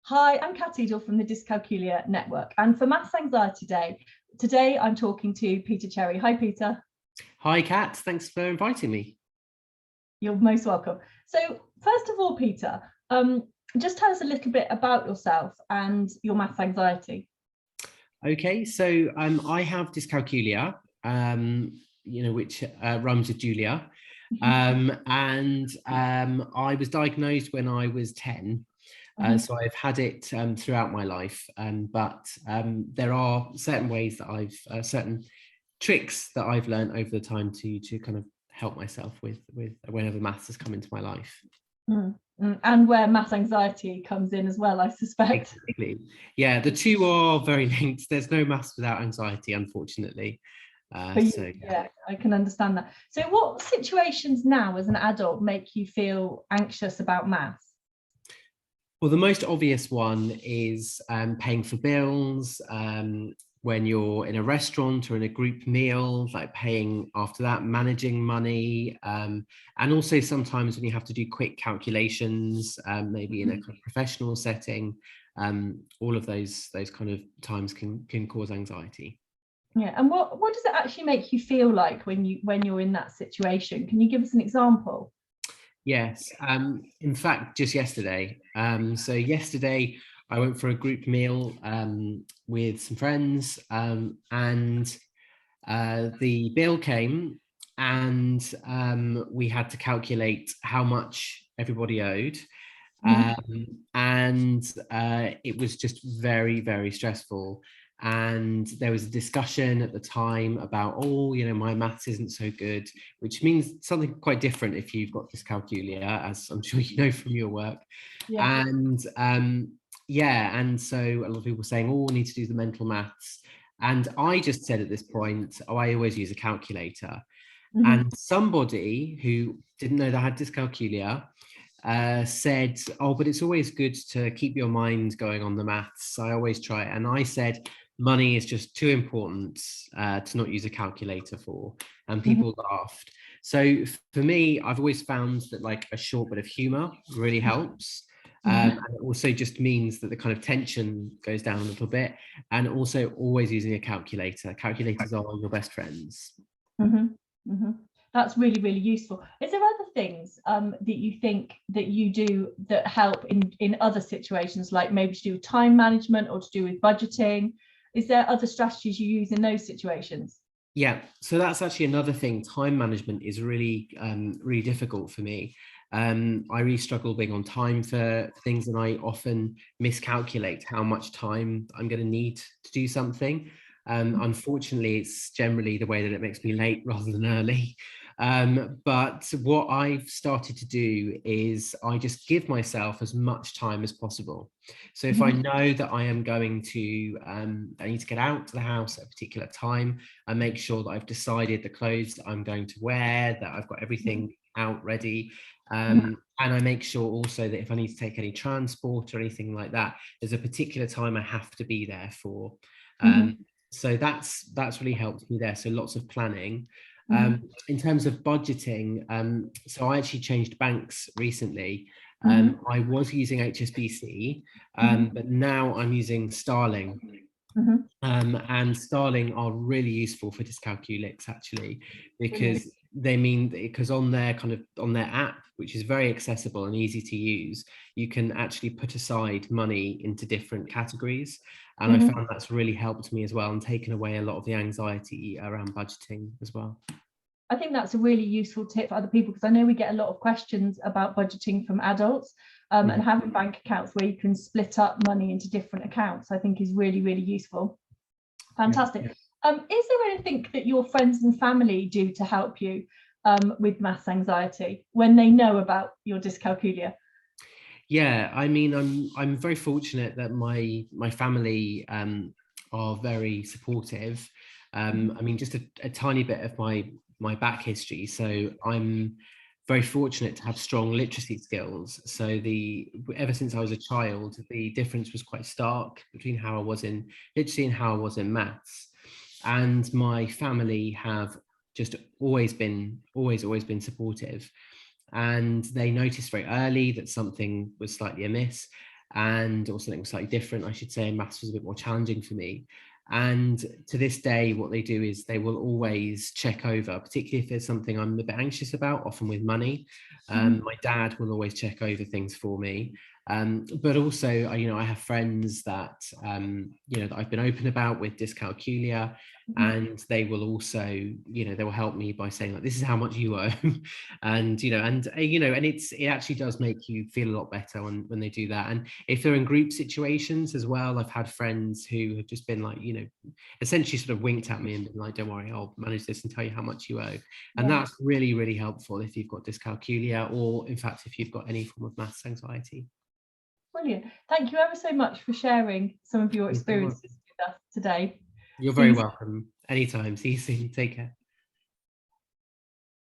Hi, I'm Kat Edel from the Dyscalculia network, and for Maths Anxiety Day, today I'm talking to Peter Cherry. Hi, Peter. Hi, Kat. Thanks for inviting me. You're most welcome. So, first of all, Peter, just tell us a little bit about yourself and your maths anxiety. Okay, so I have dyscalculia, which rhymes with Julia, and I was diagnosed when I was 10. So I've had it throughout my life, but there are certain ways that certain tricks that I've learned over the time to kind of help myself with whenever maths has come into my life. And where maths anxiety comes in as well, I suspect. Exactly. Yeah, the two are very linked. There's no maths without anxiety, unfortunately. Yeah, I can understand that. So what situations now as an adult make you feel anxious about maths? Well, the most obvious one is paying for bills, when you're in a restaurant or in a group meal, like paying after that, managing money, and also sometimes when you have to do quick calculations, maybe in a kind of professional setting, all of those kind of times can cause anxiety. Yeah, and what does it actually make you feel like when you're in that situation? Can you give us an example? Yes, in fact, just yesterday. So yesterday I went for a group meal with some friends, and the bill came, and we had to calculate how much everybody owed. And it was just very, very stressful. And there was a discussion at the time about, oh, my maths isn't so good, which means something quite different if you've got dyscalculia, as I'm sure you know from your work. Yeah. And and so a lot of people were saying, oh, we need to do the mental maths. And I just said at this point, oh, I always use a calculator. And somebody who didn't know they had dyscalculia said, oh, but it's always good to keep your mind going on the maths. I always try it. And I said, money is just too important to not use a calculator for. And people laughed. So for me, I've always found that like a short bit of humor really helps. And it also just means that the kind of tension goes down a little bit. And also always using a calculator. Calculators are your best friends. That's really, really useful. Is there other things that you think that you do that help in other situations, like maybe to do with time management or to do with budgeting? Is there other strategies you use in those situations? Yeah, so that's actually another thing. Time management is really, really difficult for me. I really struggle being on time for things, and I often miscalculate how much time I'm going to need to do something. Unfortunately, it's generally the way that it makes me late rather than early. But what I've started to do is I just give myself as much time as possible. So if I know that I am going to, I need to get out to the house at a particular time, I make sure that I've decided the clothes that I'm going to wear, that I've got everything out ready. And I make sure also that if I need to take any transport or anything like that, there's a particular time I have to be there for. So that's really helped me there. So lots of planning. In terms of budgeting, so I actually changed banks recently. I was using HSBC, but now I'm using Starling. And Starling are really useful for dyscalculics actually, because because on their app, which is very accessible and easy to use, you can actually put aside money into different categories. And I found that's really helped me as well, and taken away a lot of the anxiety around budgeting as well. I think that's a really useful tip for other people, because I know we get a lot of questions about budgeting from adults, and having bank accounts where you can split up money into different accounts, I think is really, really useful. Fantastic. Is there anything that your friends and family do to help you with maths anxiety when they know about your dyscalculia? Yeah, I mean, I'm very fortunate that my family are very supportive. I mean, just a tiny bit of my back history. So I'm very fortunate to have strong literacy skills. So ever since I was a child, the difference was quite stark between how I was in literacy and how I was in maths. And my family have just always been supportive. And they noticed very early that something was slightly amiss. and or something slightly different, I should say, and maths was a bit more challenging for me. And to this day, what they do is they will always check over, particularly if there's something I'm a bit anxious about, often with money. My dad will always check over things for me. But also, I have friends that, that I've been open about with dyscalculia, and they will also, they will help me by saying, like, this is how much you owe. And, and it actually does make you feel a lot better when they do that. And if they're in group situations as well, I've had friends who have just been like, essentially sort of winked at me and been like, don't worry, I'll manage this and tell you how much you owe. And that's really, really helpful if you've got dyscalculia, or in fact, if you've got any form of maths anxiety. Brilliant. Thank you ever so much for sharing some of your experiences with us today. You're very welcome. Anytime. See you soon. Take care.